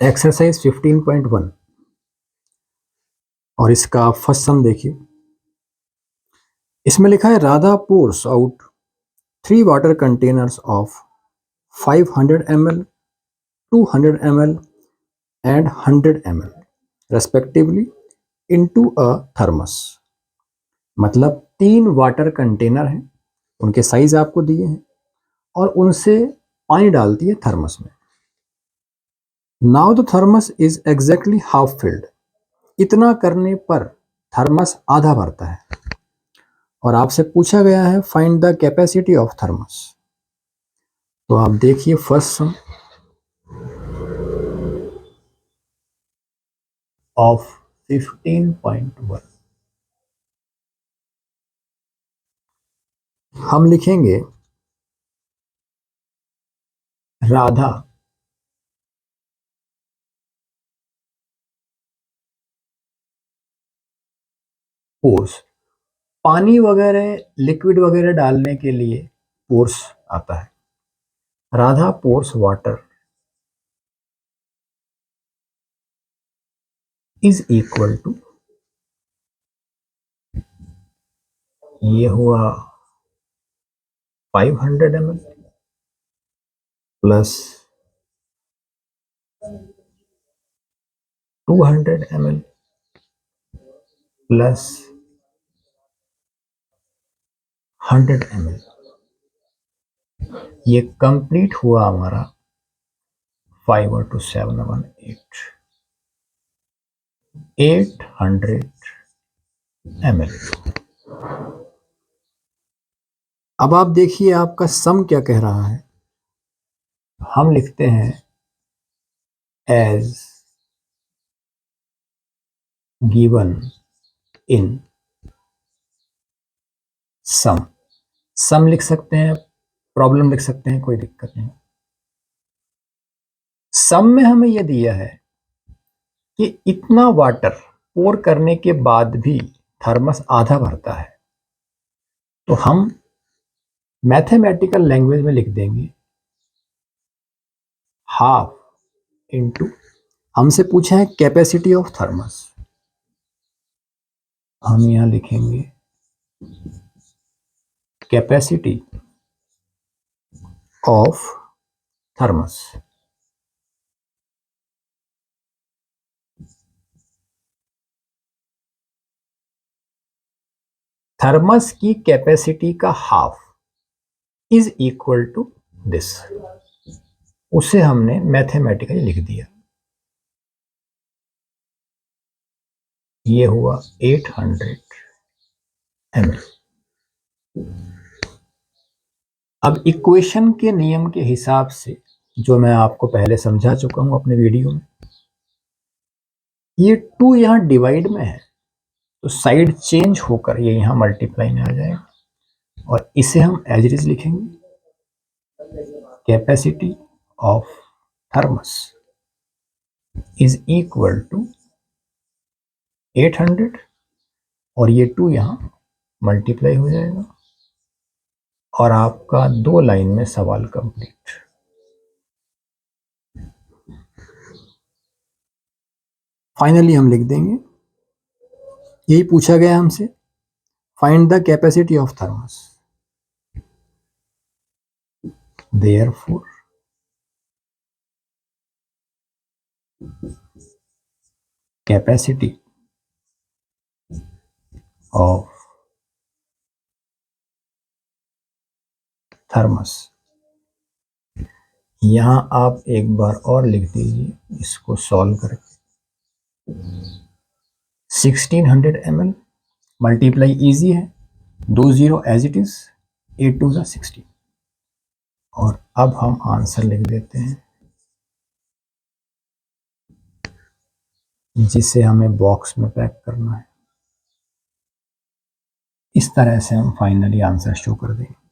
Exercise 15.1 और इसका first सम देखिए। इसमें लिखा है Radha pores out 3 water containers of 500 ml, 200 ml and 100 ml respectively into a thermos। मतलब 3 वाटर कंटेनर हैं, उनके साइज आपको दिए हैं और उनसे पानी डालती है थर्मस में। Now the thermos is exactly half filled. इतना करने पर थर्मस आधा भरता है और आपसे पूछा गया है find the capacity of thermos. तो आप देखिए फर्स्ट सम ऑफ 15.1 हम लिखेंगे राधा पोर्स, पानी वगैरह लिक्विड वगैरह डालने के लिए पोर्स आता है। Radha pours water is equal to, ये हुआ 500 ml plus 200 ml plus 100 ml। ये कंप्लीट हुआ हमारा 5 और 2 7 1 800 ml। अब आप देखिए आपका सम क्या कह रहा है। हम लिखते हैं एज गिवन इन सम। सम लिख सकते हैं, प्रॉब्लम लिख सकते हैं, कोई दिक्कत नहीं। सम में हमें यह दिया है कि इतना वाटर पोर करने के बाद भी थर्मस आधा भरता है, तो हम मैथमेटिकल लैंग्वेज में लिख देंगे हाफ इनटू, हमसे पूछा है कैपेसिटी ऑफ थर्मस, हम यहां लिखेंगे कैपेसिटी ऑफ थर्मस। थर्मस की कैपेसिटी का half is equal to this, उसे हमने मैथमेटिकली लिख दिया। ये हुआ 800 ml। अब इक्वेशन के नियम के हिसाब से, जो मैं आपको पहले समझा चुका हूं अपने वीडियो में, ये 2 यहां डिवाइड में है तो साइड चेंज होकर ये यहां मल्टीप्लाई में आ जाएगा और इसे हम एज इट इज लिखेंगे capacity of thermos is equal to 800 और ये 2 यहां मल्टीप्लाई हो जाएगा और आपका 2 लाइन में सवाल कंप्लीट। फाइनली हम लिख देंगे, यही पूछा गया हमसे, find the capacity of thermos. Therefore capacity of thermos, यहां आप एक बार और लिख दीजिए इसको सॉल्व करके। 1600 ml मल्टीप्लाई इजी है, 2 0 एज इट इज, 8 2 16। और अब हम आंसर लिख देते हैं जिसे हमें बॉक्स में पैक करना है। इस तरह से हम फाइनली आंसर शो कर देंगे।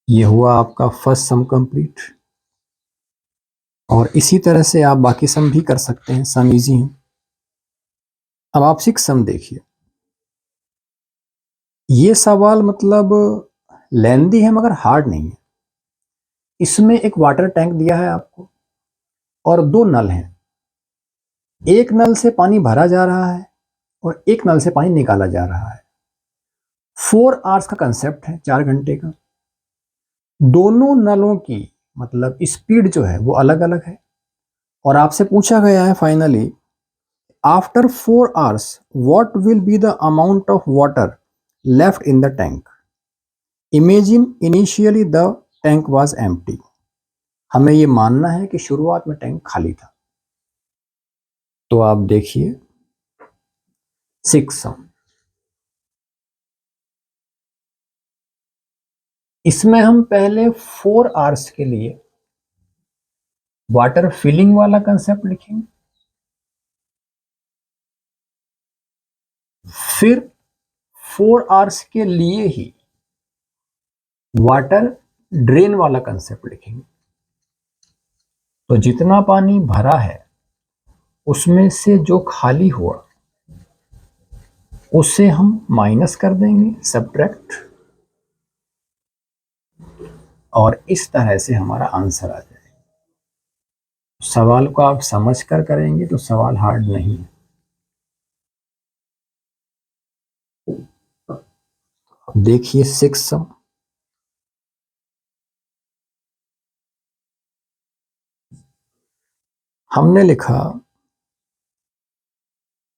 ये हुआ आपका फर्स्ट सम कंप्लीट और इसी तरह से आप बाकी सम भी कर सकते हैं, सम इजी है। अब आप 6 सम देखिए। ये सवाल मतलब लेंदी है मगर हार्ड नहीं है। इसमें एक वाटर टैंक दिया है आपको और दो नल हैं। एक नल से पानी भरा जा रहा है और एक नल से पानी निकाला जा रहा है। 4 आवर्स का कंसेप्ट है, 4 घंटे का। दोनों नलों की मतलब स्पीड जो है वो अलग अलग है और आपसे पूछा गया है finally after 4 hours what will be the amount of water left in the tank. Imagine initially the tank was empty. हमें ये मानना है कि शुरुआत में टैंक खाली था। तो आप देखिए 6 इसमें हम पहले 4 आवर्स के लिए वाटर फिलिंग वाला कंसेप्ट लिखेंगे, फिर 4 आवर्स के लिए ही वाटर ड्रेन वाला कंसेप्ट लिखेंगे। तो जितना पानी भरा है उसमें से जो खाली हुआ उसे हम माइनस कर देंगे, सब्ट्रैक्ट, और इस तरह से हमारा आंसर आ जाएगा। सवाल को आप समझ कर करेंगे तो सवाल हार्ड नहीं है। देखिए 6 हमने लिखा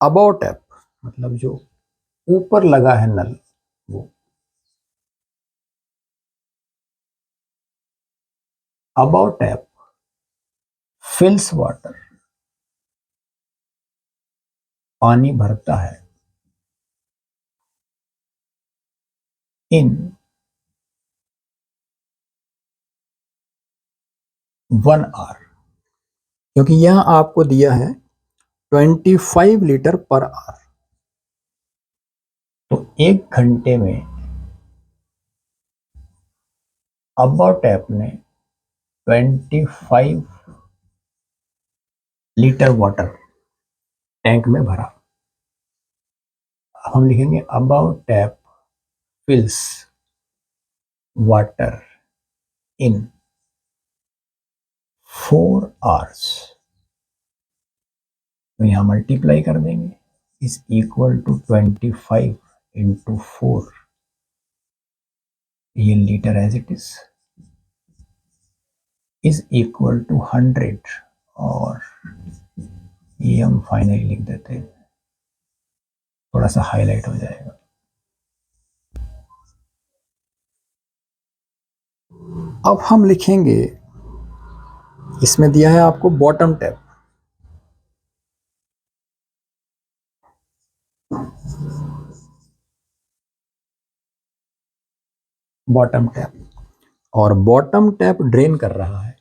अबव टैप, मतलब जो ऊपर लगा है नल वो अबव टैप फिल्स वाटर, पानी भरता है इन 1 आवर, क्योंकि यहां आपको दिया है 25 लीटर पर आवर। तो 1 घंटे में अबव टैप ने 25 लीटर वाटर टैंक में भरा। हम लिखेंगे above tap fills water in 4 hours. तो यहां मल्टीप्लाई कर देंगे, इज इक्वल टू 25 इंटू 4, ये litre as it is equal to 100, और ये हम फाइनली लिख देते हैं, थोड़ा सा हाईलाइट हो जाएगा। अब हम लिखेंगे, इसमें दिया है आपको बॉटम टैप। बॉटम टैप, और बॉटम टैप ड्रेन कर रहा है।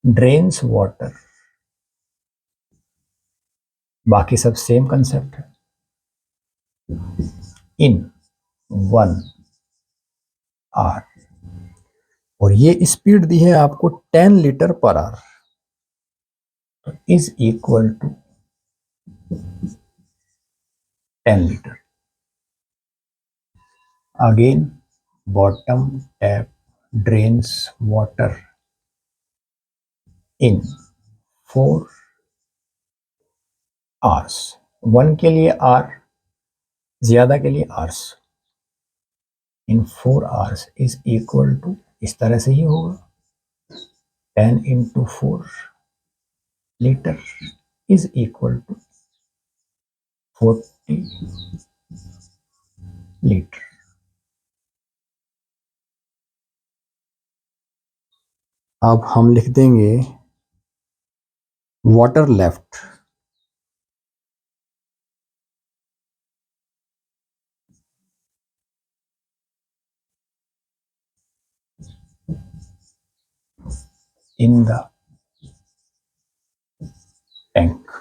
ड्रेन्स वाटर, बाकी सब सेम कंसेप्ट है, इन 1 आवर, और ये स्पीड दी है आपको 10 लीटर पर आवर, तो is equal to 10 litre. Again bottom tap drains water in 4 hours. 1 के लिए आर, ज्यादा के लिए hours, in 4 hours is equal to, इस तरह से ही होगा, 10 into 4 litre is equal to 40 litre. अब हम लिख देंगे water left, in the tank.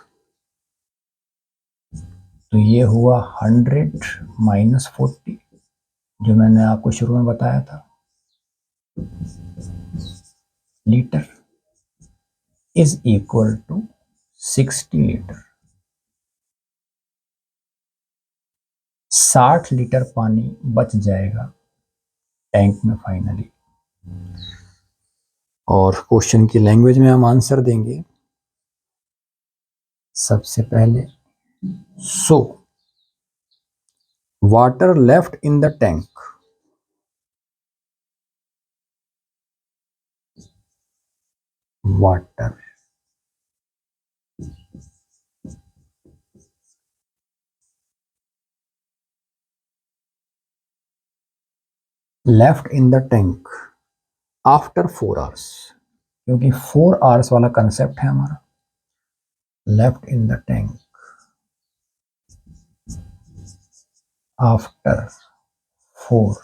तो ये हुआ 100 माइनस 40, जो मैंने आपको शुरू में बताया था, litre is equal to 60 litre. 60 litre पानी बच जाएगा टैंक में फाइनली। और क्वेश्चन की लैंग्वेज में हम आंसर देंगे। सबसे पहले so water left in the tank, water left in the tank after 4 hours, क्योंकि 4 आवर्स वाला कंसेप्ट है हमारा। Left in the tank after 4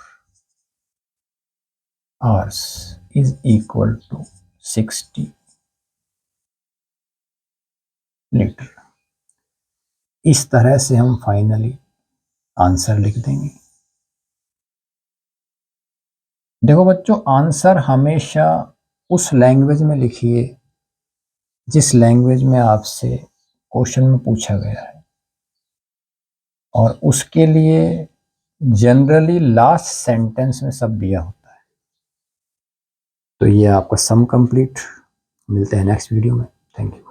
hours is equal to 60 litre. इस तरह से हम फाइनली आंसर लिख देंगे। देखो बच्चों, आंसर हमेशा उस लैंग्वेज में लिखिए जिस लैंग्वेज में आपसे क्वेश्चन में पूछा गया है, और उसके लिए जनरली लास्ट सेंटेंस में सब दिया होता है। तो ये आपका सम कंप्लीट। मिलते हैं नेक्स्ट वीडियो में। Thank you.